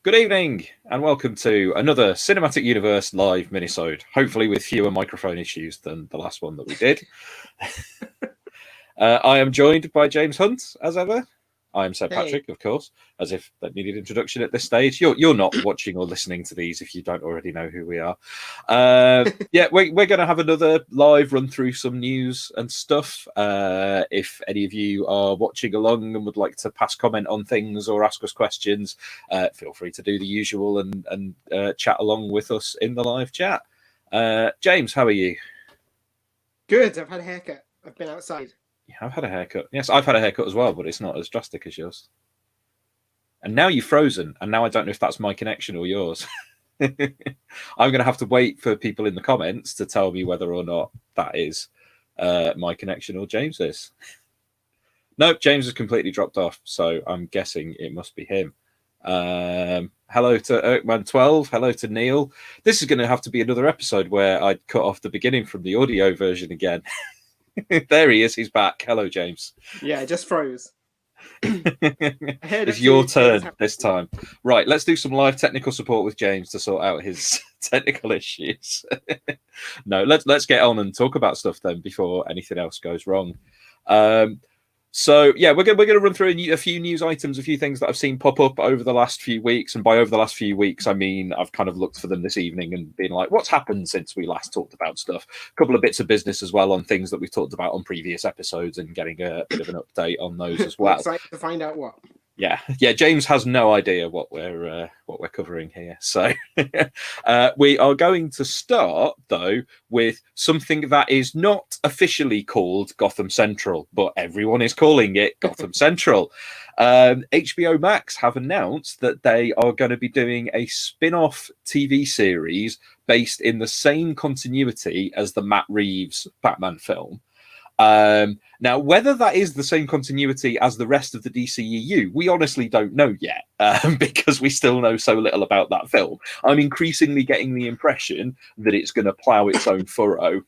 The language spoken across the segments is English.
Good evening, and welcome to another Cinematic Universe live minisode, hopefully with fewer microphone issues than the last one that we did. I am joined by James Hunt, as ever. I am Sir Patrick, of course, as if that needed introduction at this stage. You're not watching or listening to these if you don't already know who we are. Yeah, we're going to have another live run through some news and stuff. If any of you are watching along and would like to pass comment on things or ask us questions, feel free to do the usual and chat along with us in the live chat. James, how are you? Good. I've had a haircut. I've been outside. You have had a haircut. Yes, I've had a haircut as well, but it's not as drastic as yours. And now you've frozen, and now I don't know if that's my connection or yours. I'm going to have to wait for people in the comments to tell me whether or not that is my connection or James's. No, James has completely dropped off, so I'm guessing it must be him. Hello to Erkman12. Hello to Neil. This is going to have to be another episode where I cut off the beginning from the audio version again. There he is. He's back. Hello, James. Yeah, it just froze. It's your turn this time. Right, let's do some live technical support with James to sort out his technical issues. No, let's get on and talk about stuff then before anything else goes wrong. So yeah, we're going to run through a few news items, a few things that I've seen pop up over the last few weeks. And by over the last few weeks, I mean I've kind of looked for them this evening and been like, what's happened since we last talked about stuff? A couple of bits of business as well on things that we've talked about on previous episodes and getting a bit of an update on those as well. Excited to find out what. Yeah. James has no idea what we're covering here. So we are going to start though with something that is not officially called Gotham Central, but everyone is calling it Gotham Central. Hbo Max have announced that they are going to be doing a spin-off TV series based in the same continuity as the Matt Reeves Batman film. Now, whether that is the same continuity as the rest of the DCEU, we honestly don't know yet, because we still know so little about that film. I'm increasingly getting the impression that it's going to plough its own furrow.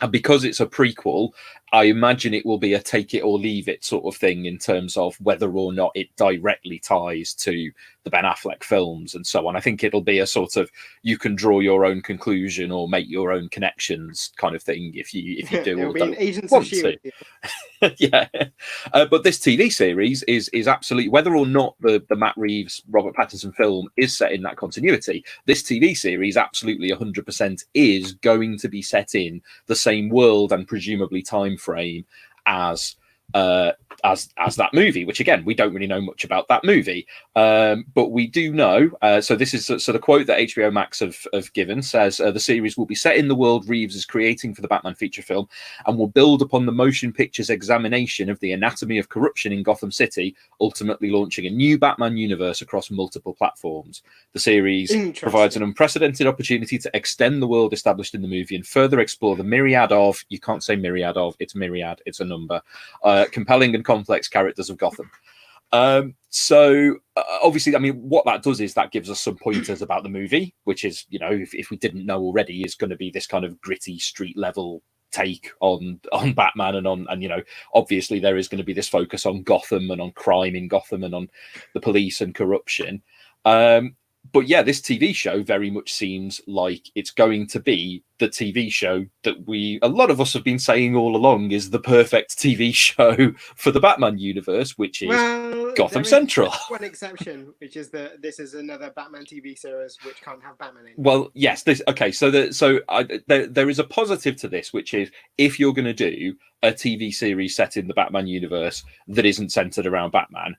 And because it's a prequel, I imagine it will be a take it or leave it sort of thing in terms of whether or not it directly ties to the Ben Affleck films and so on. I think it'll be a sort of you can draw your own conclusion or make your own connections kind of thing if you do or don't want to. Yeah, but this TV series is absolutely, whether or not the Matt Reeves Robert Pattinson film is set in that continuity, this TV series absolutely 100% is going to be set in the same world and presumably time frame as that movie, which again we don't really know much about that movie, but we do know. So this is the quote that HBO Max have given says the series will be set in the world Reeves is creating for the Batman feature film and will build upon the motion picture's examination of the anatomy of corruption in Gotham City, ultimately launching a new Batman universe across multiple platforms. The series provides an unprecedented opportunity to extend the world established in the movie and further explore the myriad of, you can't say myriad of, it's myriad, it's a number, compelling and complex characters of Gotham. So obviously, I mean, what that does is that gives us some pointers about the movie, which is, you know, if we didn't know already, is going to be this kind of gritty street level take on Batman and you know, obviously there is going to be this focus on Gotham and on crime in Gotham and on the police and corruption. But yeah, this TV show very much seems like it's going to be the TV show that a lot of us have been saying all along is the perfect TV show for the Batman universe, which is Gotham Central. One exception, which is that this is another Batman TV series which can't have Batman in. Well, yes. There is a positive to this, which is if you're going to do a TV series set in the Batman universe that isn't centered around Batman,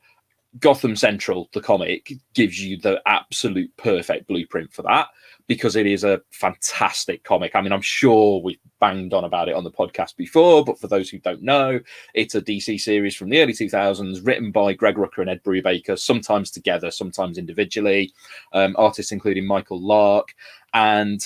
Gotham Central, the comic, gives you the absolute perfect blueprint for that because it is a fantastic comic. I mean, I'm sure we've banged on about it on the podcast before, but for those who don't know, it's a DC series from the early 2000s, written by Greg Rucka and Ed Brubaker, sometimes together, sometimes individually, artists including Michael Lark. And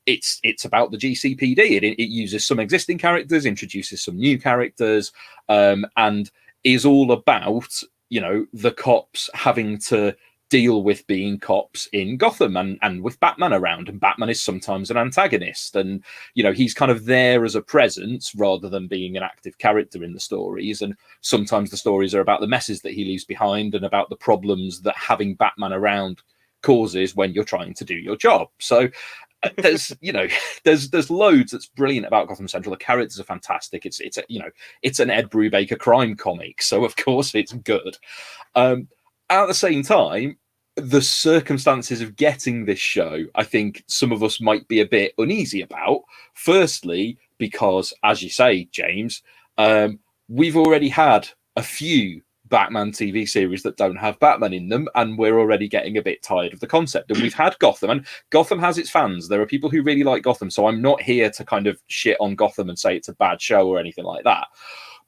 it's about the GCPD. It uses some existing characters, introduces some new characters, and is all about, you know, the cops having to deal with being cops in Gotham and with Batman around, and Batman is sometimes an antagonist, and he's kind of there as a presence rather than being an active character in the stories, and sometimes the stories are about the messes that he leaves behind and about the problems that having Batman around causes when you're trying to do your job. So there's there's loads that's brilliant about Gotham Central. The characters are fantastic. It's an Ed Brubaker crime comic, so of course it's good. At the same time, the circumstances of getting this show, I think some of us might be a bit uneasy about. Firstly, because, as you say, James, we've already had a few Batman TV series that don't have Batman in them, and we're already getting a bit tired of the concept. And we've had Gotham, and Gotham has its fans. There are people who really like Gotham, so I'm not here to kind of shit on Gotham and say it's a bad show or anything like that.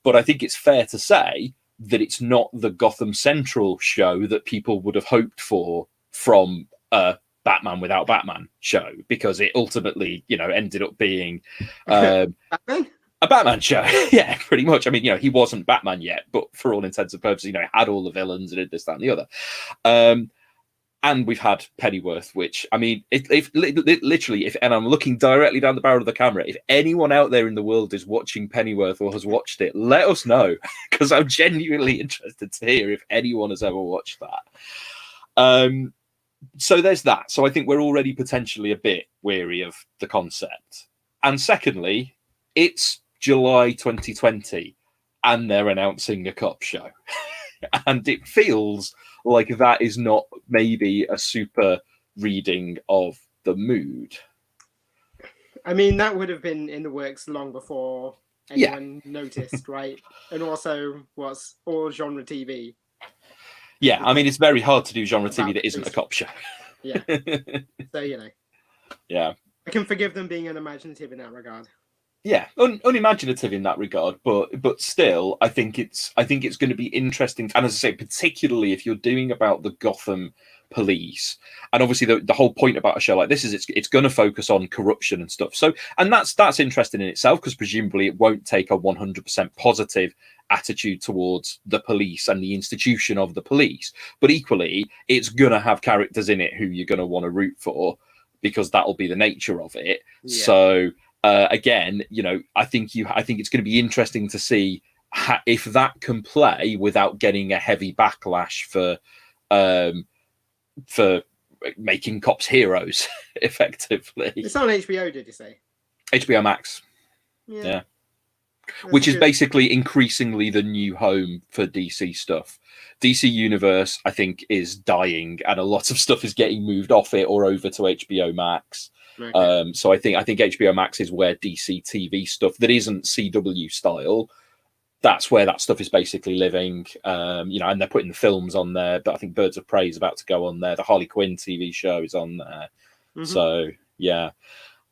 But I think it's fair to say that it's not the Gotham Central show that people would have hoped for from a Batman without Batman show, because it ultimately, ended up being Batman? a Batman show. Yeah, pretty much. I mean, he wasn't Batman yet, but for all intents and purposes, he had all the villains and did this, that, and the other. And we've had Pennyworth, which, I mean, if literally, and I'm looking directly down the barrel of the camera, if anyone out there in the world is watching Pennyworth or has watched it, let us know, because I'm genuinely interested to hear if anyone has ever watched that. So there's that. So I think we're already potentially a bit weary of the concept. And secondly, it's July 2020, and they're announcing a cop show. And it feels like that is not maybe a super reading of the mood. I mean, that would have been in the works long before anyone noticed, right? And also was all genre TV. Yeah, I mean, it's very hard to do genre TV that isn't a cop show. Yeah. So, Yeah. I can forgive them being unimaginative in that regard. Yeah, unimaginative in that regard, but still, I think it's going to be interesting. And as I say, particularly if you're doing about the Gotham police, and obviously the whole point about a show like this is it's going to focus on corruption and stuff. So, and that's interesting in itself, because presumably it won't take a 100% positive attitude towards the police and the institution of the police, but equally, it's going to have characters in it who you're going to want to root for, because that'll be the nature of it. Yeah. So. Again, I think it's going to be interesting to see if that can play without getting a heavy backlash for making cops heroes, effectively. It's on HBO, did you say? HBO Max. Yeah. Which is basically increasingly the new home for DC stuff. DC Universe, I think, is dying, and a lot of stuff is getting moved off it or over to HBO Max. Okay. So I think HBO Max is where DC TV stuff that isn't CW style, that's where that stuff is basically living. And they're putting the films on there, but I think Birds of Prey is about to go on there. The Harley Quinn TV show is on there. Mm-hmm. So yeah.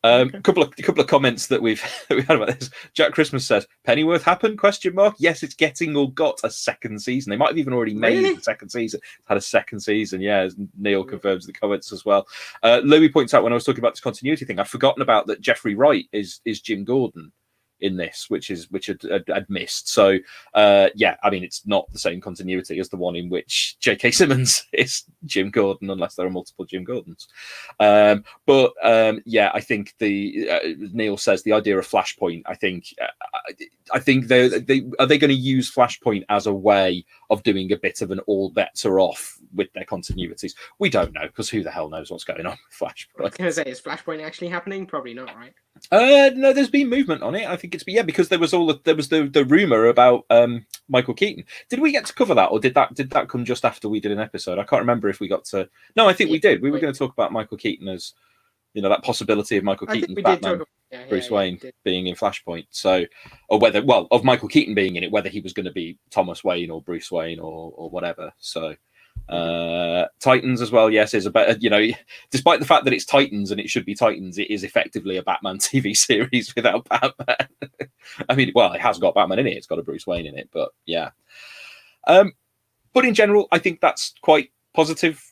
Okay. Couple of comments that we've had about this. Jack Christmas says, "Pennyworth happened? ? Yes, it's getting or got a second season. They might have even already made the second season. It's had a second season. Yeah, as Neil confirms the comments as well. Louis points out, when I was talking about this continuity thing, I'd forgotten about that. Jeffrey Wright is Jim Gordon in this, which I'd missed. So yeah, I mean, it's not the same continuity as the one in which J.K. Simmons is Jim Gordon, unless there are multiple Jim Gordons. But yeah, I think Neil says the idea of Flashpoint. I think they are they going to use Flashpoint as a way of doing a bit of an all bets are off with their continuities. We don't know, because who the hell knows what's going on with Flashpoint. I was going to say, is Flashpoint actually happening? Probably not, right? No, there's been movement on it. I think because there was the rumor about Michael Keaton. Did we get to cover that, or did that come just after we did an episode? I can't remember if we got to. No, I think we did. We were going to talk about Michael Keaton as, that possibility of Michael Keaton's Batman, Bruce Wayne being in Flashpoint. So, or whether, of Michael Keaton being in it, whether he was going to be Thomas Wayne or Bruce Wayne or whatever. So. Titans as well, yes, is a better, despite the fact that it's Titans and it should be Titans, it is effectively a Batman TV series without Batman. I mean, well, it has got Batman in it, it's got a Bruce Wayne in it, but yeah. But in general, I think that's quite positive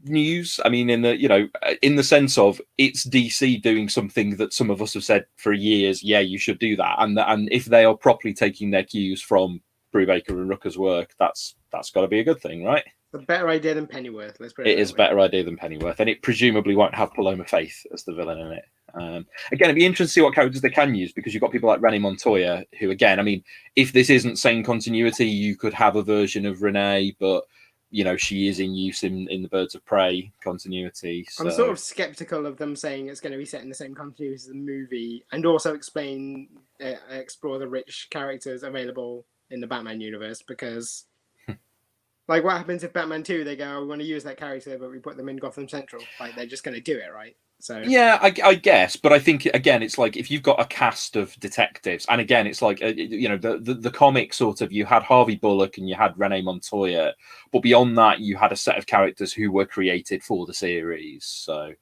news. I mean, in the sense of it's DC doing something that some of us have said for years, yeah, you should do that, and if they are properly taking their cues from Brubaker and Rucker's work, that's got to be a good thing, right? A better idea than Pennyworth. Let's put It that is a way. better idea than Pennyworth, and it presumably won't have Paloma Faith as the villain in it. Again, it'd be interesting to see what characters they can use, because you've got people like Renee Montoya, who, again, I mean, if this isn't same continuity, you could have a version of Renee, but you know, she is in use in the Birds of Prey continuity. So. I'm sort of skeptical of them saying it's going to be set in the same continuity as the movie, and also explore the rich characters available in the Batman universe, because like, what happens if Batman 2, they go, oh, we want to use that character, but we put them in Gotham Central? Like, they're just going to do it, right? So yeah, I guess, but I think, again, it's like if you've got a cast of detectives, and again, it's like you know, the comic sort of, you had Harvey Bullock and you had Renee Montoya, but beyond that, you had a set of characters who were created for the series. So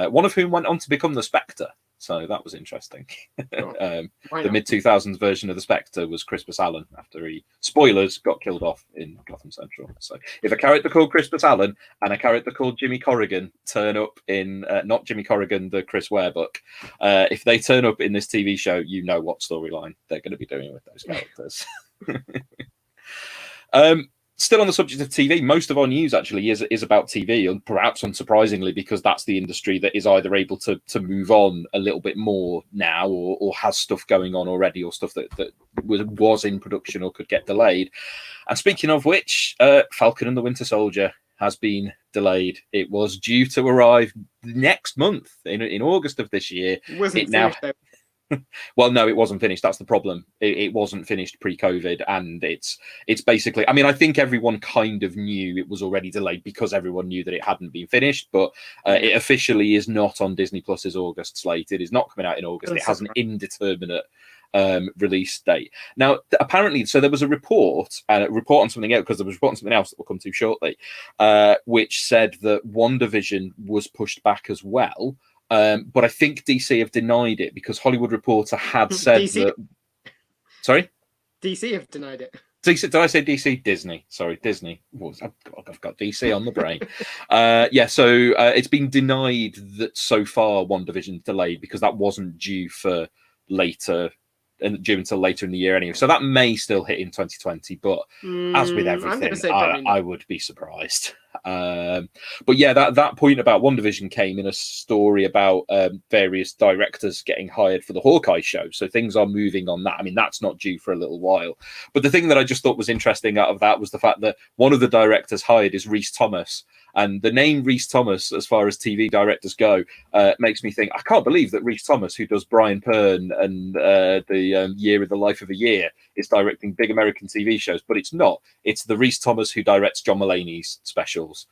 one of whom went on to become the Spectre. So that was interesting. The mid-2000s version of the Spectre was Crispus Allen, after he, spoilers, got killed off in Gotham Central. So if a character called Crispus Allen and a character called Jimmy Corrigan turn up in, not Jimmy Corrigan, the Chris Ware book, if they turn up in this TV show, you know what storyline they're going to be doing with those characters. Still on the subject of TV, most of our news actually is about TV, and perhaps unsurprisingly, because that's the industry that is either able to move on a little bit more now, or has stuff going on already, or stuff that was in production or could get delayed. And speaking of which, Falcon and the Winter Soldier has been delayed. It was due to arrive next month, in August of this year. Well, no, it wasn't finished. That's the problem. It wasn't finished pre-COVID, and it's basically, I mean, I think everyone kind of knew it was already delayed, because everyone knew that it hadn't been finished, but it officially is not on Disney Plus's August slate. It is not coming out in August. It has an indeterminate release date. Now, apparently, so there was a report on something else, because there was a report on something else that we'll come to shortly, which said that WandaVision was pushed back as well. But I think DC have denied it, because Hollywood Reporter had said that. Sorry? DC have denied it. DC, did I say DC? Disney. Sorry, Disney. I've got DC on the brain. So it's been denied that so far WandaVision's delayed, because that wasn't due for later, and due until later in the year anyway. So that may still hit in 2020, but as with everything, I would be surprised. But yeah, that point about WandaVision came in a story about various directors getting hired for the Hawkeye show. So things are moving on that. I mean, that's not due for a little while. But the thing that I just thought was interesting out of that was the fact that one of the directors hired is Rhys Thomas. And the name Rhys Thomas, as far as TV directors go, makes me think, I can't believe that Rhys Thomas, who does Brian Pern and the Year of the Life of a Year, is directing big American TV shows. But it's not. It's the Rhys Thomas who directs John Mulaney's specials.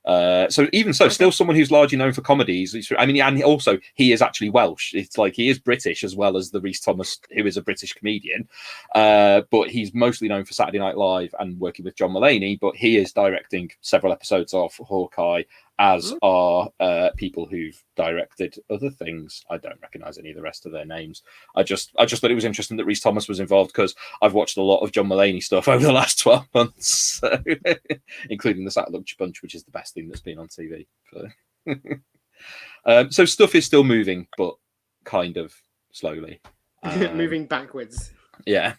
So even so, still someone who's largely known for comedies. I mean, and also he is actually Welsh. It's like he is British as well as the Rhys Thomas, who is a British comedian. But he's mostly known for Saturday Night Live and working with John Mulaney. But he is directing several episodes of Hawkeye, as are people who've directed other things. I don't recognise any of the rest of their names. I just thought it was interesting that Rhys Thomas was involved, because I've watched a lot of John Mulaney stuff over the last 12 months, so, including the Saturday Lunch Bunch, which is the best thing that's been on TV. So stuff is still moving, but kind of slowly. Moving backwards. Yeah.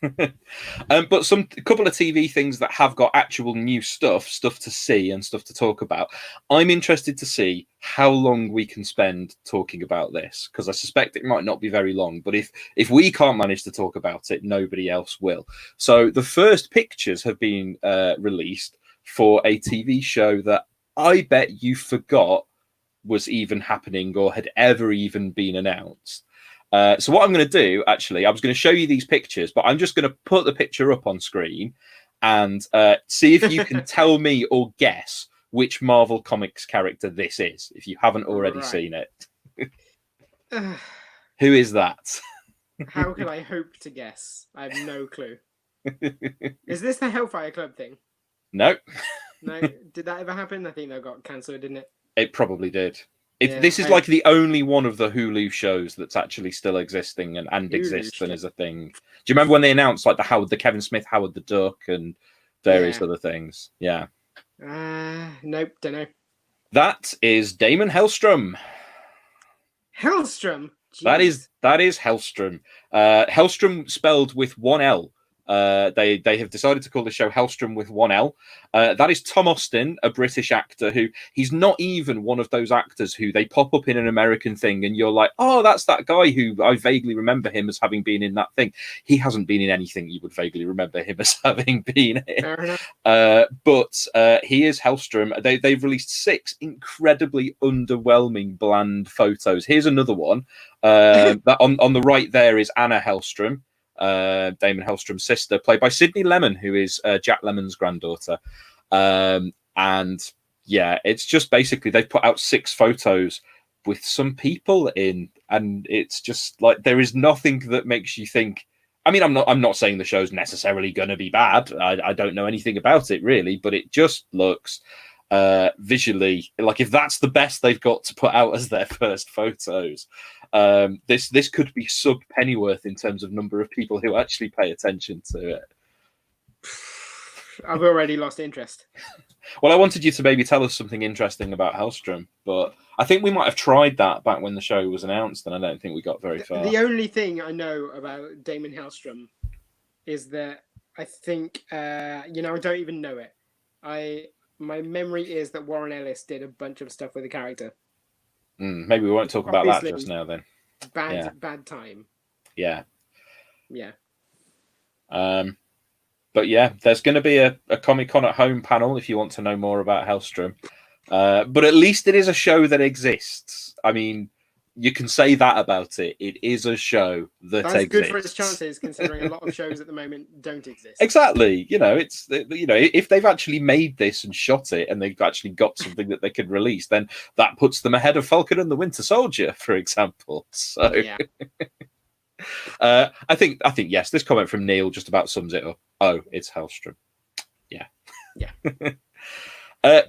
But a couple of TV things that have got actual new stuff to see and stuff to talk about. I'm interested to see how long we can spend talking about this, because I suspect it might not be very long, but if we can't manage to talk about it, nobody else will. So the first pictures have been released for a TV show that I bet you forgot was even happening or had ever even been announced. So what I'm going to do, actually, I was going to show you these pictures, but I'm just going to put the picture up on screen and see if you can tell me or guess which Marvel Comics character this is, if you haven't already seen it. Who is that? How can I hope to guess? I have no clue. Is this the Hellfire Club thing? No. No? Did that ever happen? I think that got cancelled, didn't it? It probably did. This is like the only one of the Hulu shows that's actually still existing and exists and is a thing. Do you remember when they announced like the Kevin Smith Howard the Duck and various other things? Yeah. Nope, don't know. That is Damon Hellstrom. Hellstrom? Jeez. That is Hellstrom. Hellstrom spelled with one L, They have decided to call the show Hellstrom with one L. That is Tom Austin, a British actor who he's not even one of those actors who they pop up in an American thing and you're like, oh, that's that guy who I vaguely remember him as having been in that thing. He hasn't been in anything you would vaguely remember him as having been in. Fair enough. But he is Hellstrom. They've released 6 incredibly underwhelming, bland photos. Here's another one. That on the right there is Anna Hellstrom. Damon Hellstrom's sister, played by Sydney Lemon, who is Jack Lemon's granddaughter. And yeah, it's just basically they've put out 6 photos with some people in, and it's just like there is nothing that makes you think. I mean, I'm not saying the show's necessarily going to be bad. I don't know anything about it really, but it just looks visually like if that's the best they've got to put out as their first photos. This could be sub Pennyworth in terms of number of people who actually pay attention to it. I've already lost interest. Well, I wanted you to maybe tell us something interesting about Hellstrom, but I think we might have tried that back when the show was announced, and I don't think we got very far. The only thing I know about Damon Hellstrom is that I think, I don't even know it. My memory is that Warren Ellis did a bunch of stuff with the character. Maybe we won't talk about that just now then. Bad time. Yeah. Yeah. But yeah, there's going to be a Comic-Con at Home panel if you want to know more about Hellstrom. But at least it is a show that exists. I mean, you can say that about it. It is a show that exists. That's good for its chances, considering a lot of shows at the moment don't exist. Exactly. If they've actually made this and shot it, and they've actually got something that they can release, then that puts them ahead of Falcon and the Winter Soldier, for example. So, yeah. I think yes. This comment from Neil just about sums it up. Oh, it's Hellstrom. Yeah.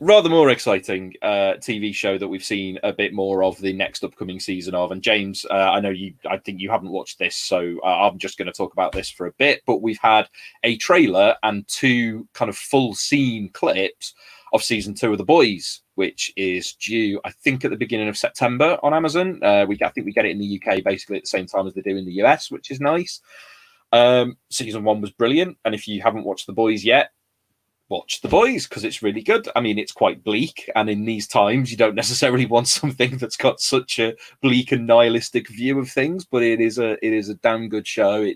Rather more exciting TV show that we've seen a bit more of the next upcoming season of. And James, I think you haven't watched this, so I'm just going to talk about this for a bit. But we've had a trailer and 2 kind of full scene clips of season 2 of The Boys, which is due, I think, at the beginning of September on Amazon. I think we get it in the UK basically at the same time as they do in the US, which is nice. Season 1 was brilliant, and if you haven't watched The Boys yet, watch The Boys because it's really good. I mean, it's quite bleak, and in these times, you don't necessarily want something that's got such a bleak and nihilistic view of things. But it is a damn good show.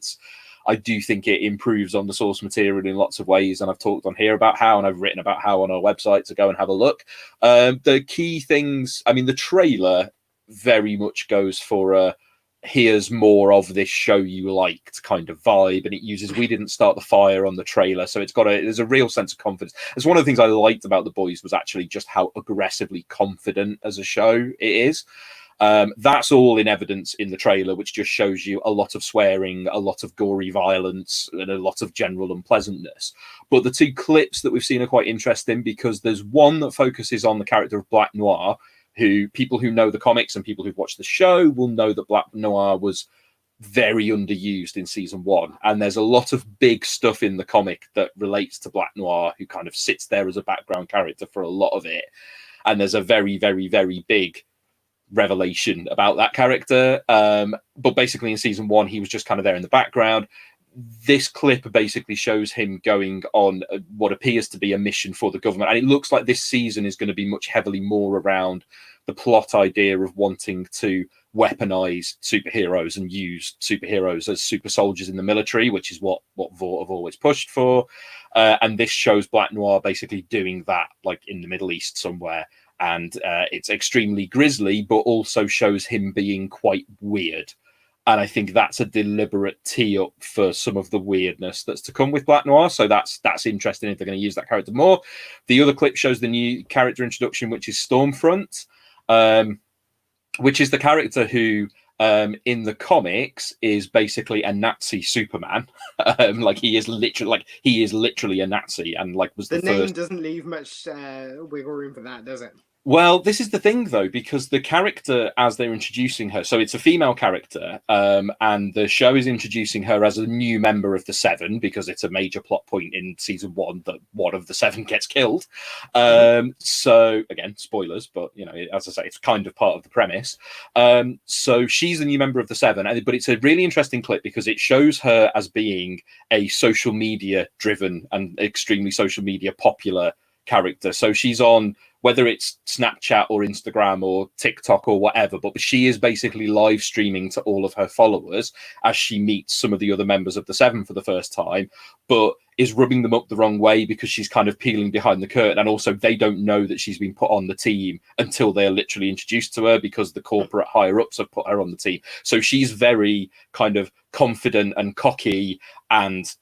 I do think it improves on the source material in lots of ways, and I've talked on here about how, and I've written about how on our website, to go and have a look. The key things, I mean, the trailer very much goes for here's more of this show you liked kind of vibe, and it uses "we didn't start the fire" on the trailer, so there's a real sense of confidence. It's one of the things I liked about The Boys was actually just how aggressively confident as a show it is. That's all in evidence in the trailer, which just shows you a lot of swearing, a lot of gory violence, and a lot of general unpleasantness. But the 2 clips that we've seen are quite interesting, because there's one that focuses on the character of Black Noir, who people who know the comics and people who've watched the show will know that Black Noir was very underused in season 1. And there's a lot of big stuff in the comic that relates to Black Noir, who kind of sits there as a background character for a lot of it. And there's a very, very, very big revelation about that character. But basically in season 1, he was just kind of there in the background. This clip basically shows him going on what appears to be a mission for the government. And it looks like this season is going to be much heavily more around the plot idea of wanting to weaponize superheroes and use superheroes as super soldiers in the military, which is what Vought have always pushed for. And this shows Black Noir basically doing that, like in the Middle East somewhere. And it's extremely grisly, but also shows him being quite weird. And I think that's a deliberate tee up for some of the weirdness that's to come with Black Noir. So that's interesting if they're going to use that character more. The other clip shows the new character introduction, which is Stormfront, which is the character who in the comics is basically a Nazi Superman. He is literally a Nazi, and was the name first. Doesn't leave much wiggle room for that, does it? Well, this is the thing, though, because the character, as they're introducing her, so it's a female character, and the show is introducing her as a new member of the Seven, because it's a major plot point in season one that one of the Seven gets killed. So, again, spoilers, but, you know, as I say, it's kind of part of the premise. So she's the new member of the Seven, but it's a really interesting clip because it shows her as being a social media driven and extremely social media popular character. So she's on, whether it's Snapchat or Instagram or TikTok or whatever, but she is basically live streaming to all of her followers as she meets some of the other members of the Seven for the first time, but is rubbing them up the wrong way because she's kind of peeling behind the curtain. And also they don't know that she's been put on the team until they're literally introduced to her because the corporate higher ups have put her on the team. So she's very kind of confident and cocky, and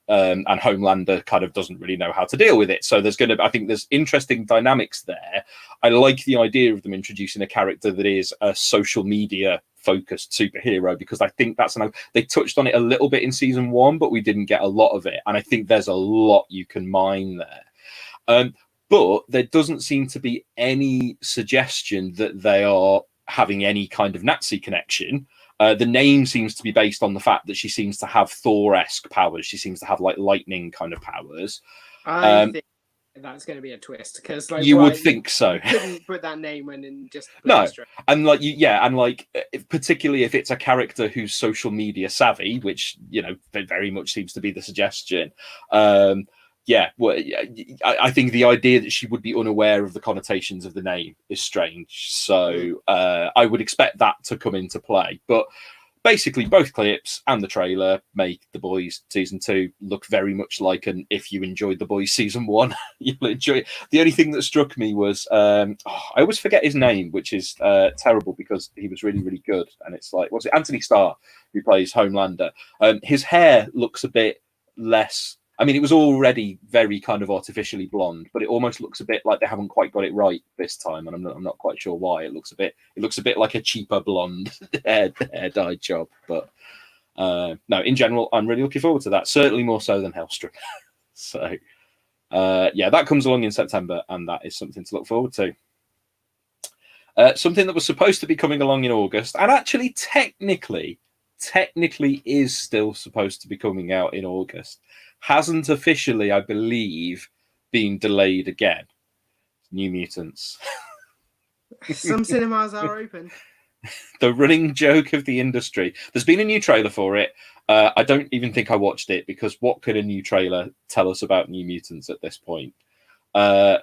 and Homelander kind of doesn't really know how to deal with it. So I think there's interesting dynamics there. I like the idea of them introducing a character that is a social media focused superhero, because I think they touched on it a little bit in season one, but we didn't get a lot of it. And I think there's a lot you can mine there. But there doesn't seem to be any suggestion that they are having any kind of Nazi connection. The name seems to be based on the fact that she seems to have Thor-esque powers. She seems to have like lightning kind of powers. I think that's going to be a twist, because you would think so. You couldn't put that name in just no, and particularly if it's a character who's social media savvy, which very much seems to be the suggestion. I think the idea that she would be unaware of the connotations of the name is strange. So I would expect that to come into play. But basically, both clips and the trailer make The Boys season 2 look very much like an if you enjoyed The Boys season 1, you'll enjoy it. The only thing that struck me was I always forget his name, which is terrible because he was really, really good. And it's like, what's it? Anthony Starr, who plays Homelander. His hair looks a bit less. I mean, it was already very kind of artificially blonde, but it almost looks a bit like they haven't quite got it right this time, and I'm not quite sure why. It looks a bit like a cheaper blonde hair dye job. But no, in general, I'm really looking forward to that. Certainly more so than Hellstrom. So that comes along in September, and that is something to look forward to. Something that was supposed to be coming along in August, and actually technically is still supposed to be coming out in August, hasn't officially, I believe, been delayed again. New Mutants. Some cinemas are open. The running joke of the industry. There's been a new trailer for it. I don't even think I watched it, because what could a new trailer tell us about New Mutants at this point? But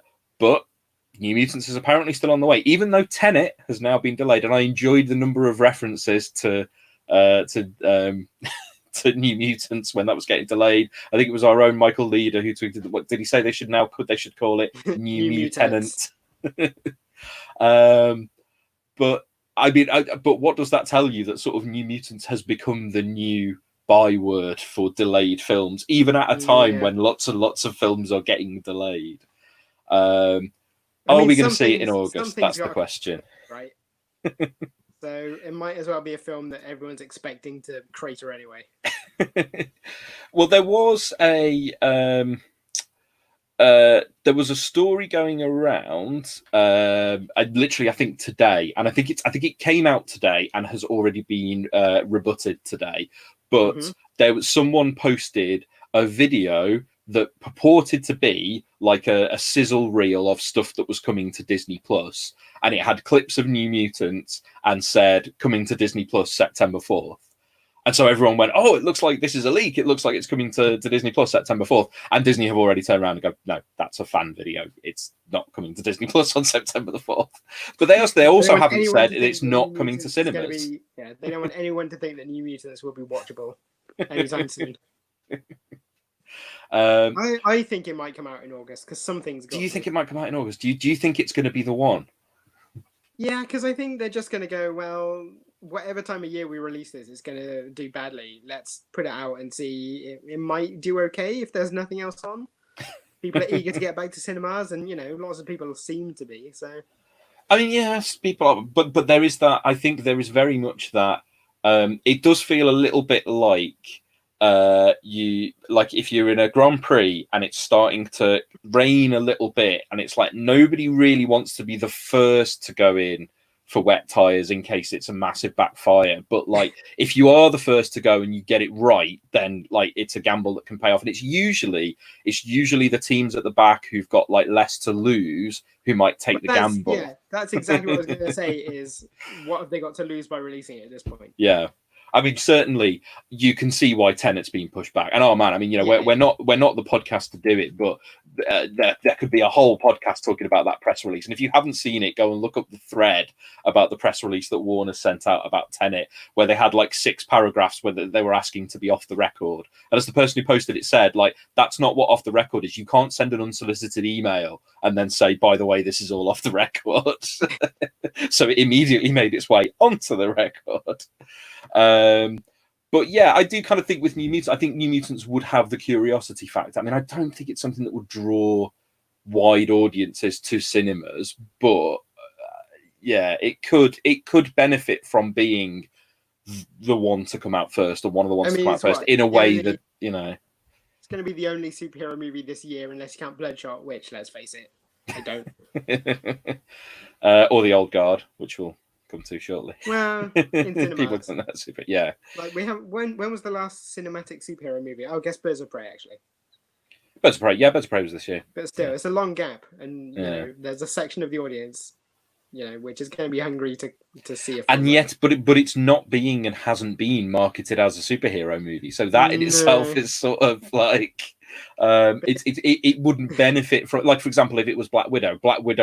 New Mutants is apparently still on the way, even though Tenet has now been delayed. And I enjoyed the number of references to New Mutants when that was getting delayed. I think it was our own Michael Leader who tweeted, what did he say? They should call it New Mutant. But I mean, but what does that tell you? That sort of New Mutants has become the new byword for delayed films, even at a time when lots and lots of films are getting delayed. Are we going to see it in August? That's the question. Right. So it might as well be a film that everyone's expecting to crater anyway. Well, there was a story going around. I think today, and I think it came out today and has already been rebutted today. But there was someone posted a video that purported to be like a sizzle reel of stuff that was coming to Disney Plus, and it had clips of New Mutants and said coming to Disney Plus September 4th. And so everyone went, oh, it looks like this is a leak. It looks like it's coming to Disney Plus September 4th. And Disney have already turned around and go, no, that's a fan video. It's not coming to Disney Plus on September the 4th. But they also haven't said it's not coming to cinemas. They don't want anyone to think that New Mutants will be watchable anytime soon. I think it might come out in August, because something's got. Do you think it might come out in August? Do you think it's going to be the one? Yeah, because I think they're just going to go, well, whatever time of year we release this, it's going to do badly. Let's put it out and see. It might do okay if there's nothing else on. People are eager to get back to cinemas, and lots of people seem to be. So, I mean, yes, people are, but there is that. I think there is very much that. It does feel a little bit like you like if you're in a Grand Prix and it's starting to rain a little bit, and it's like nobody really wants to be the first to go in for wet tires in case it's a massive backfire. But like if you are the first to go and you get it right, then like it's a gamble that can pay off. And it's usually the teams at the back who've got like less to lose who might take the gamble. Yeah, that's exactly what I was going to say. Is what have they got to lose by releasing it at this point? Yeah. I mean, certainly you can see why Tenet's been pushed back. And oh man, I mean, we're not the podcast to do it, but there could be a whole podcast talking about that press release. And if you haven't seen it, go and look up the thread about the press release that Warner sent out about Tenet, where they had like 6 paragraphs where they were asking to be off the record. And as the person who posted it said, like, that's not what off the record is. You can't send an unsolicited email and then say, by the way, this is all off the record. So it immediately made its way onto the record. But yeah, I do kind of think with New Mutants, I think New Mutants would have the curiosity factor. I mean, I don't think it's something that would draw wide audiences to cinemas, but yeah, it could benefit from being the one to come out first, or one of the ones to come out first, in a way that, you know, it's going to be the only superhero movie this year, unless you count Bloodshot, which, let's face it, I don't. Or The Old Guard, which will come to shortly. Well, in cinemas. People don't know super. Yeah. Like we have. When was the last cinematic superhero movie? I guess Birds of Prey, actually. Birds of Prey. Yeah, Birds of Prey was this year. But still, it's a long gap, and you know, there's a section of the audience, you know, which is going to be hungry to see a film. And yet, but it's not being and hasn't been marketed as a superhero movie. So that in itself is sort of like. It wouldn't benefit from, like, for example, if it was Black Widow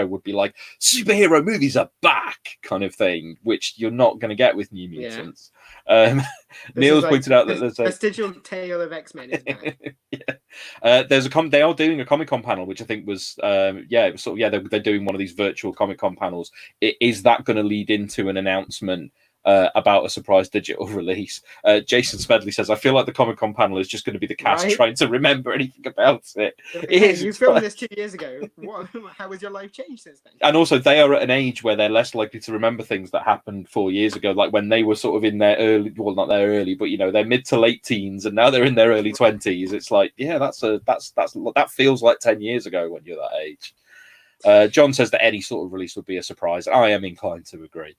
would be like, superhero movies are back kind of thing, which you're not going to get with New Mutants. Neil's pointed out that there's a vestigial tale of X-Men is back. There's they are doing a Comic-Con panel, which I think was they're doing one of these virtual Comic-Con panels. Is that going to lead into an announcement about a surprise digital release? Jason Smedley says, I feel like the Comic-Con panel is just going to be the cast trying to remember anything about it. You filmed this 2 years ago. How has your life changed since then? And also, they are at an age where they're less likely to remember things that happened 4 years ago, like when they were sort of in their early, well, not their early, but, you know, their mid to late teens, and now they're in their early 20s. It's like, yeah, that feels like 10 years ago when you're that age. John says that any sort of release would be a surprise. I am inclined to agree.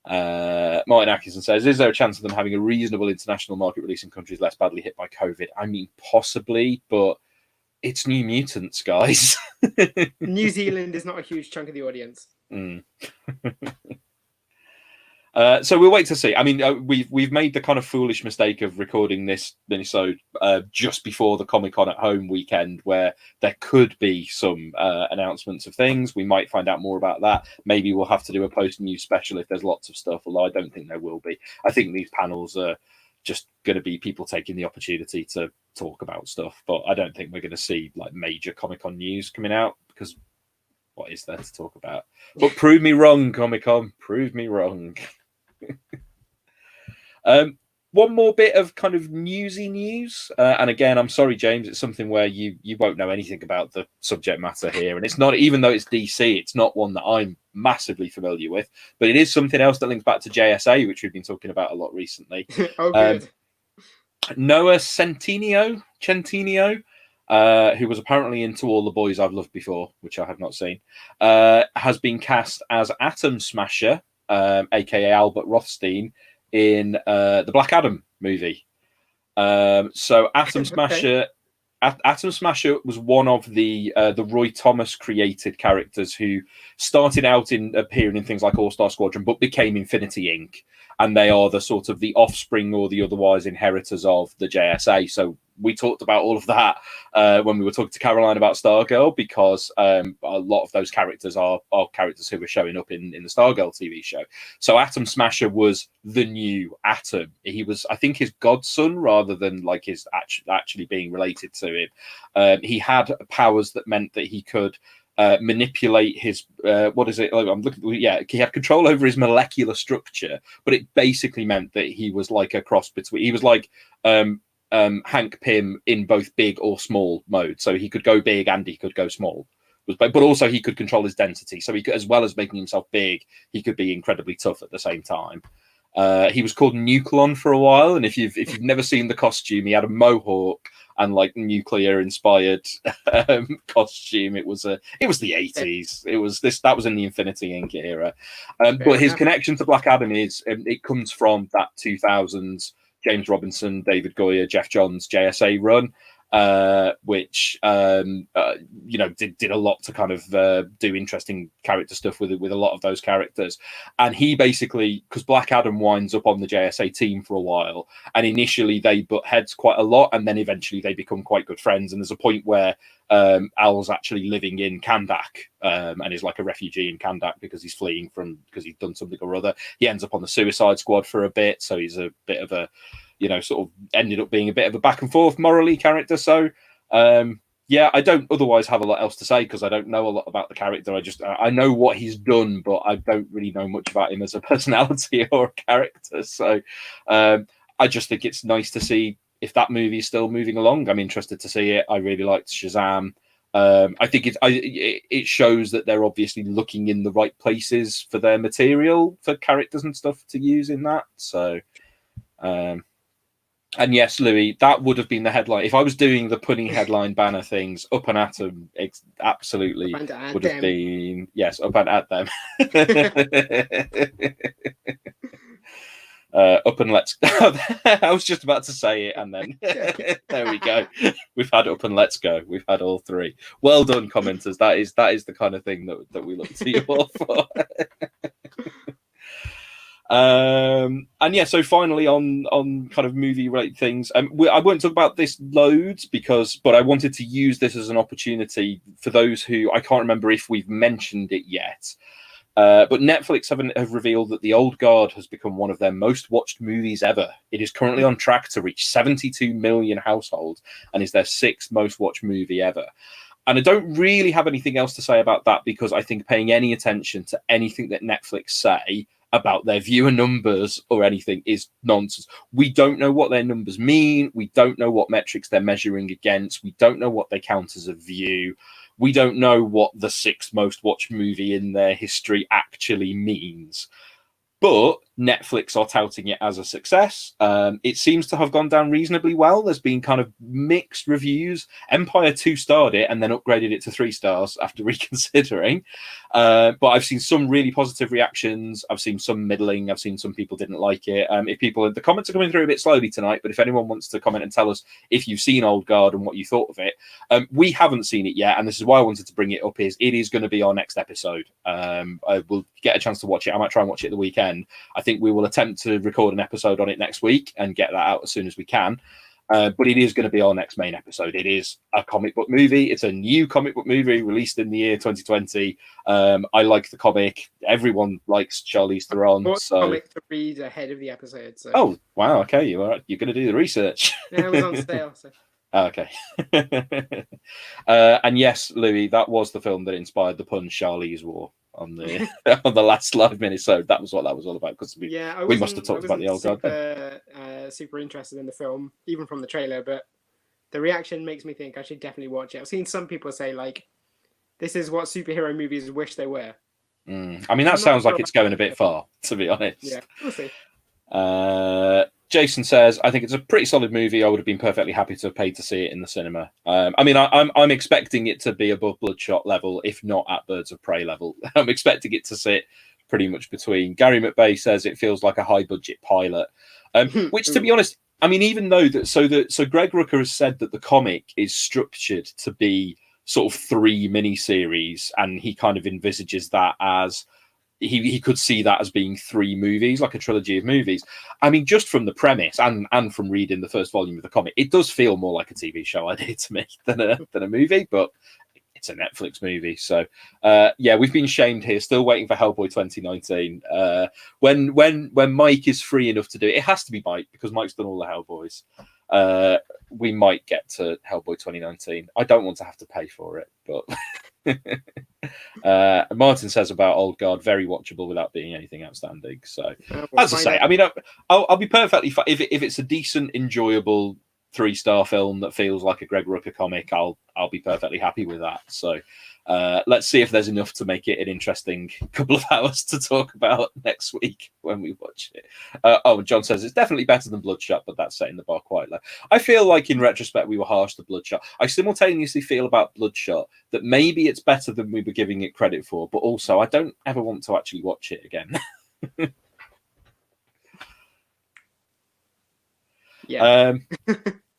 Martin Atkinson says, is there a chance of them having a reasonable international market release in countries less badly hit by COVID? I mean, possibly, but it's New Mutants, guys. New Zealand is not a huge chunk of the audience. So we'll wait to see. I mean, we've made the kind of foolish mistake of recording this minisode just before the Comic-Con at Home weekend, where there could be some announcements of things. We might find out more about that. Maybe we'll have to do a post-news special if there's lots of stuff, although I don't think there will be. I think these panels are just going to be people taking the opportunity to talk about stuff, but I don't think we're going to see like major Comic-Con news coming out, because what is there to talk about? But prove me wrong, Comic-Con. Prove me wrong. One more bit of kind of newsy news, and again, I'm sorry, James, it's something where you won't know anything about the subject matter here, and it's not, even though it's DC, it's not one that I'm massively familiar with, but it is something else that links back to JSA, which we've been talking about a lot recently. Oh, good. Noah Centineo, who was apparently into All the Boys I've Loved Before, which I have not seen, has been cast as Atom Smasher, aka Albert Rothstein, in the Black Adam movie. So Atom Smasher, Atom Smasher was one of the Roy Thomas created characters who started out in appearing in things like All Star Squadron, but became Infinity Inc. And they are the sort of the offspring or the otherwise inheritors of the JSA. So we talked about all of that when we were talking to Caroline about Stargirl, because a lot of those characters are characters who were showing up in the Stargirl TV show. So Atom Smasher was the new Atom. He was, I think, his godson rather than like his actually being related to him. He had powers that meant that he could manipulate his what is it? I'm looking. Yeah, he had control over his molecular structure, but it basically meant that he was like a cross between. He was like Hank Pym in both big or small mode, so he could go big and he could go small. But also he could control his density, so he could, as well as making himself big, he could be incredibly tough at the same time. He was called Nucleon for a while, and if you've never seen the costume, he had a mohawk and like nuclear inspired costume. It was the 80s. That was in the Infinity Inc. era. But his connection to Black Adam is it comes from that 2000s James Robinson, David Goyer, Jeff Johns JSA run, which did a lot to kind of do interesting character stuff with a lot of those characters. And he basically, because Black Adam winds up on the JSA team for a while, and initially they butt heads quite a lot, and then eventually they become quite good friends. And there's a point where Al's actually living in Kandak, and is like a refugee in Kandak because he's fleeing because he's done something or other. He ends up on the Suicide Squad for a bit, so he's a bit of a sort of ended up being a bit of a back and forth morally character. So I don't otherwise have a lot else to say because I don't know a lot about the character. I know what he's done, but I don't really know much about him as a personality or a character. So I just think it's nice to see if that movie is still moving along. I'm interested to see it. I really liked Shazam. I think it shows that they're obviously looking in the right places for their material for characters and stuff to use in that. So and yes, Louis, that would have been the headline. If I was doing the punny headline banner things, Up and At them, absolutely would have been, yes, Up and At them. Up and Let's go. I was just about to say it, and then there we go. We've had Up and Let's Go. We've had all three. Well done, commenters. That is the kind of thing that we look to you all for. So finally on kind of movie related things, I won't talk about this loads but I wanted to use this as an opportunity for those who, I can't remember if we've mentioned it yet, but Netflix have revealed that The Old Guard has become one of their most watched movies ever. It is currently on track to reach 72 million households and is their 6th most watched movie ever. And I don't really have anything else to say about that because I think paying any attention to anything that Netflix say about their viewer numbers or anything is nonsense. We don't know what their numbers mean. We don't know what metrics they're measuring against. We don't know what they count as a view. We don't know what the 6th most watched movie in their history actually means. But Netflix are touting it as a success. It seems to have gone down reasonably well. There's been kind of mixed reviews. Empire 2-starred it and then upgraded it to 3 stars after reconsidering. But I've seen some really positive reactions. I've seen some middling. I've seen some people didn't like it. The comments are coming through a bit slowly tonight, but if anyone wants to comment and tell us if you've seen Old Guard and what you thought of it, we haven't seen it yet. And this is why I wanted to bring it up, is it is going to be our next episode. I will get a chance to watch it. I might try and watch it the weekend. I think we will attempt to record an episode on it next week and get that out as soon as we can. But it is going to be our next main episode. It is a comic book movie. It's a new comic book movie released in the year 2020. I like the comic. Everyone likes Charlize Theron. So comic to read ahead of the episode. So. Oh, wow. Okay, you're going to do the research. Yeah, it was on sale. So. Okay. And yes, Louis, that was the film that inspired the pun Charlize wore on the on the last live Minisode. That was what that was all about. Because we must have talked about The Old Guard. Super interested in the film, even from the trailer, but the reaction makes me think I should definitely watch it. I've seen some people say like, "This is what superhero movies wish they were." I mean, that sounds like it's going a bit far, to be honest. Yeah, we'll see. Jason says, I think it's a pretty solid movie. I would have been perfectly happy to have paid to see it in the cinema. I'm expecting it to be above Bloodshot level, if not at Birds of Prey level. I'm expecting it to sit pretty much between. Gary McBay says it feels like a high budget pilot, which, to be honest, I mean, even though so Greg Rucka has said that the comic is structured to be sort of 3 miniseries, and he kind of envisages that as he could see that as being 3 movies, like a trilogy of movies. I mean, just from the premise and from reading the first volume of the comic, it does feel more like a TV show idea to me than a movie, but it's a Netflix movie. So we've been shamed here, still waiting for Hellboy 2019. When Mike is free enough to do it, it has to be Mike because Mike's done all the Hellboys. We might get to Hellboy 2019. I don't want to have to pay for it, but Martin says about Old Guard, very watchable without being anything outstanding. So, as I say, I mean, I'll be perfectly fine if it's a decent, enjoyable 3-star film that feels like a Greg Rucka comic. I'll be perfectly happy with that. So, Let's see if there's enough to make it an interesting couple of hours to talk about next week when we watch it. John says it's definitely better than Bloodshot, but that's setting the bar quite low. I feel like in retrospect we were harsh to Bloodshot. I simultaneously feel about Bloodshot that maybe it's better than we were giving it credit for, but also I don't ever want to actually watch it again. Yeah.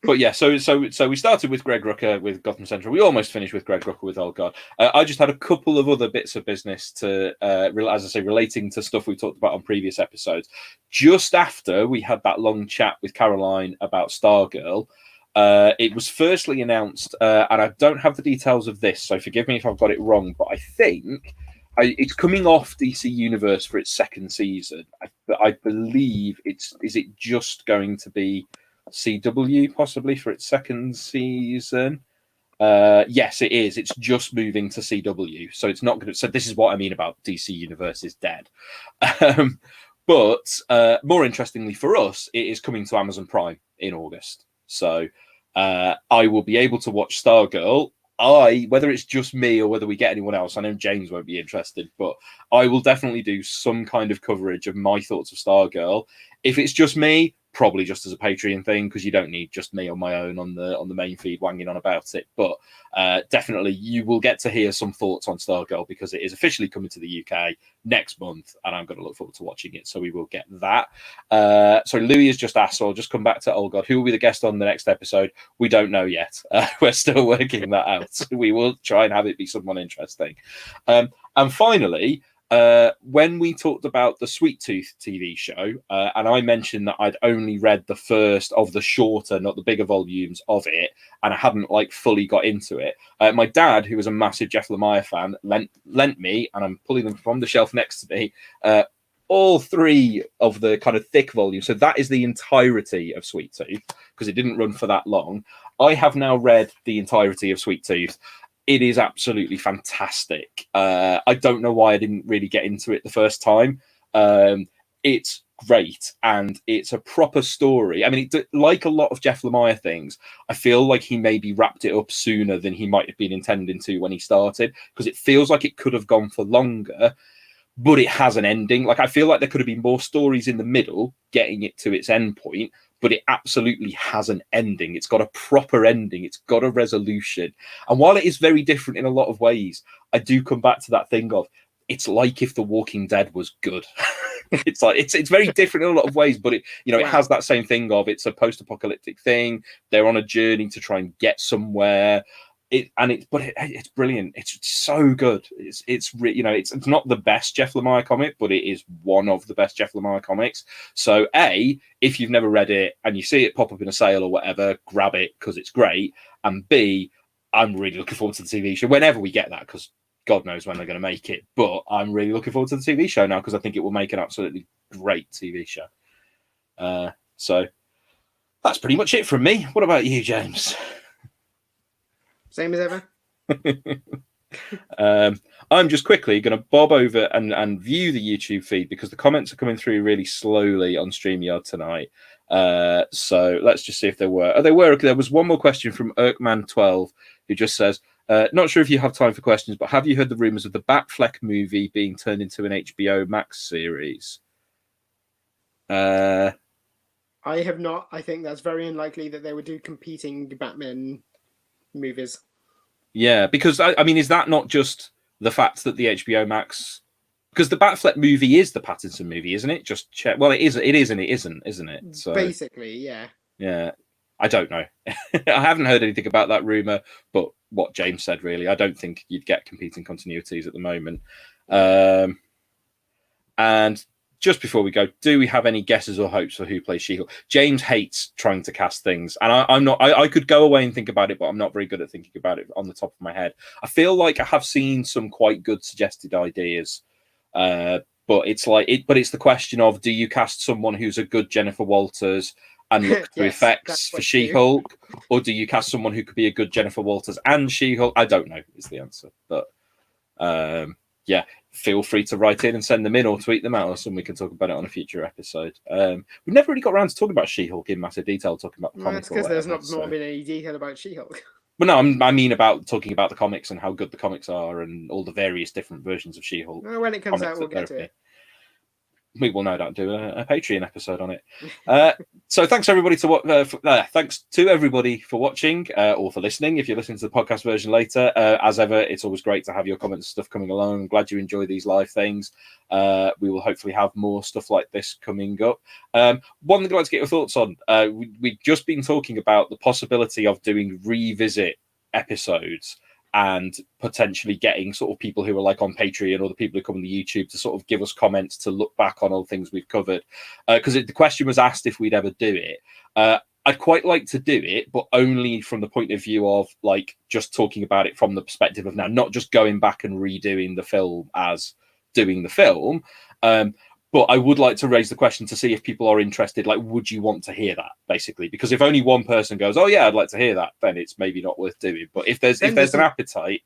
But yeah, so we started with Greg Rucka with Gotham Central. We almost finished with Greg Rucka with Old God. I just had a couple of other bits of business to, as I say, relating to stuff we talked about on previous episodes. Just after we had that long chat with Caroline about Stargirl, it was firstly announced, and I don't have the details of this, so forgive me if I've got it wrong, but I think it's coming off DC Universe for its second season. I believe is it just going to be CW possibly for its second season? Yes, it is. It's just moving to CW, so it's not going to. So this is what I mean about DC Universe is dead. But more interestingly for us, it is coming to Amazon Prime in August. So I will be able to watch Stargirl. Whether it's just me or whether we get anyone else, I know James won't be interested, but I will definitely do some kind of coverage of my thoughts of Stargirl. If it's just me, probably just as a Patreon thing, because you don't need just me on my own on the main feed wanging on about it. But definitely you will get to hear some thoughts on Stargirl because it is officially coming to the UK next month, and I'm going to look forward to watching it. So we will get that. So Louis has just asked, so I'll just come back to, oh God, who will be the guest on the next episode? We don't know yet. We're still working that out. We will try and have it be someone interesting. And finally, when we talked about the Sweet Tooth TV show, and I mentioned that I'd only read the first of the shorter, not the bigger volumes of it, and I hadn't like fully got into it. My dad, who was a massive Jeff Lemire fan, lent me, and I'm pulling them from the shelf next to me, all three of the kind of thick volumes. So that is the entirety of Sweet Tooth, because it didn't run for that long. I have now read the entirety of Sweet Tooth. It is absolutely fantastic. I don't know why I didn't really get into it the first time. It's great, and it's a proper story. I mean, like a lot of Jeff Lemire things, I feel like he maybe wrapped it up sooner than he might have been intending to when he started, because it feels like it could have gone for longer, but it has an ending. Like, I feel like there could have been more stories in the middle getting it to its end point, but it absolutely has an ending. It's got a proper ending. It's got a resolution. And while it is very different in a lot of ways, I do come back to that thing of, it's like if The Walking Dead was good. It's like, it's very different in a lot of ways, but it, you know, it has that same thing of, it's a post-apocalyptic thing. They're on a journey to try and get somewhere. It's brilliant. It's so good. It's not the best Jeff Lemire comic, but it is one of the best Jeff Lemire comics. So if you've never read it and you see it pop up in a sale or whatever, grab it because it's great. And B, I'm really looking forward to the TV show whenever we get that, because God knows when they're going to make it. But I'm really looking forward to the TV show now because I think it will make an absolutely great TV show. So that's pretty much it from me. What about you, James? Same as ever. I'm just quickly going to bob over and view the YouTube feed because the comments are coming through really slowly on StreamYard tonight. So let's just see if there were. There was one more question from Erkman12 who just says, not sure if you have time for questions, but have you heard the rumors of the Batfleck movie being turned into an HBO Max series? I have not. I think that's very unlikely that they would do competing Batman movies. Yeah, because I mean, is that not just the fact that the HBO Max, because the Batfleck movie is the Pattinson movie, isn't it? Just check. Well, it is and it isn't it? So basically, yeah. Yeah, I don't know. I haven't heard anything about that rumor, but what James said, really, I don't think you'd get competing continuities at the moment. And just before we go, do we have any guesses or hopes for who plays She-Hulk? James hates trying to cast things, and I'm not. I could go away and think about it, but I'm not very good at thinking about it on the top of my head. I feel like I have seen some quite good suggested ideas, but it's the question of, do you cast someone who's a good Jennifer Walters and look to effects for She-Hulk, or do you cast someone who could be a good Jennifer Walters and She-Hulk? I don't know is the answer, but yeah, feel free to write in and send them in or tweet them out, and we can talk about it on a future episode. We've never really got around to talking about She-Hulk in massive detail, talking about the comic. That's because there's not been any detail about She-Hulk. Well, no, I mean about talking about the comics and how good the comics are and all the various different versions of She-Hulk. Well, when it comes out, we'll get to it. We will no doubt do a Patreon episode on it. So thanks everybody thanks to everybody for watching or for listening. If you're listening to the podcast version later, as ever, it's always great to have your comments and stuff coming along. I'm glad you enjoy these live things. We will hopefully have more stuff like this coming up. One thing I'd like to get your thoughts on. We've just been talking about the possibility of doing revisit episodes and potentially getting sort of people who are like on Patreon or the people who come on the YouTube to sort of give us comments to look back on all things we've covered. Because the question was asked if we'd ever do it. I'd quite like to do it, but only from the point of view of like just talking about it from the perspective of now, not just going back and redoing the film as doing the film. But I would like to raise the question to see if people are interested. Like, would you want to hear that, basically? Because if only one person goes, "Oh yeah, I'd like to hear that," then it's maybe not worth doing. But if there's an appetite,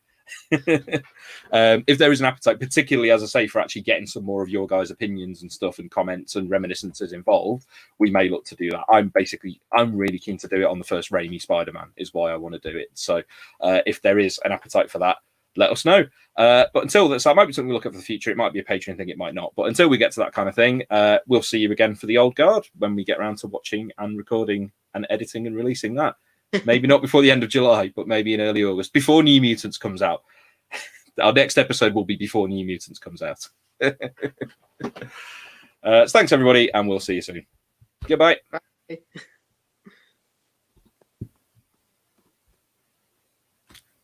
if there is an appetite, particularly as I say, for actually getting some more of your guys' opinions and stuff and comments and reminiscences involved, we may look to do that. I'm really keen to do it on the first Raimi Spider-Man. Is why I want to do it. So if there is an appetite for that, let us know. But until that, so it might be something we look at for the future. It might be a Patreon thing, it might not. But until we get to that kind of thing, we'll see you again for the old guard when we get around to watching and recording and editing and releasing that. Maybe not before the end of July, but maybe in early August, before New Mutants comes out. Our next episode will be before New Mutants comes out. So thanks, everybody, and we'll see you soon. Goodbye. Bye.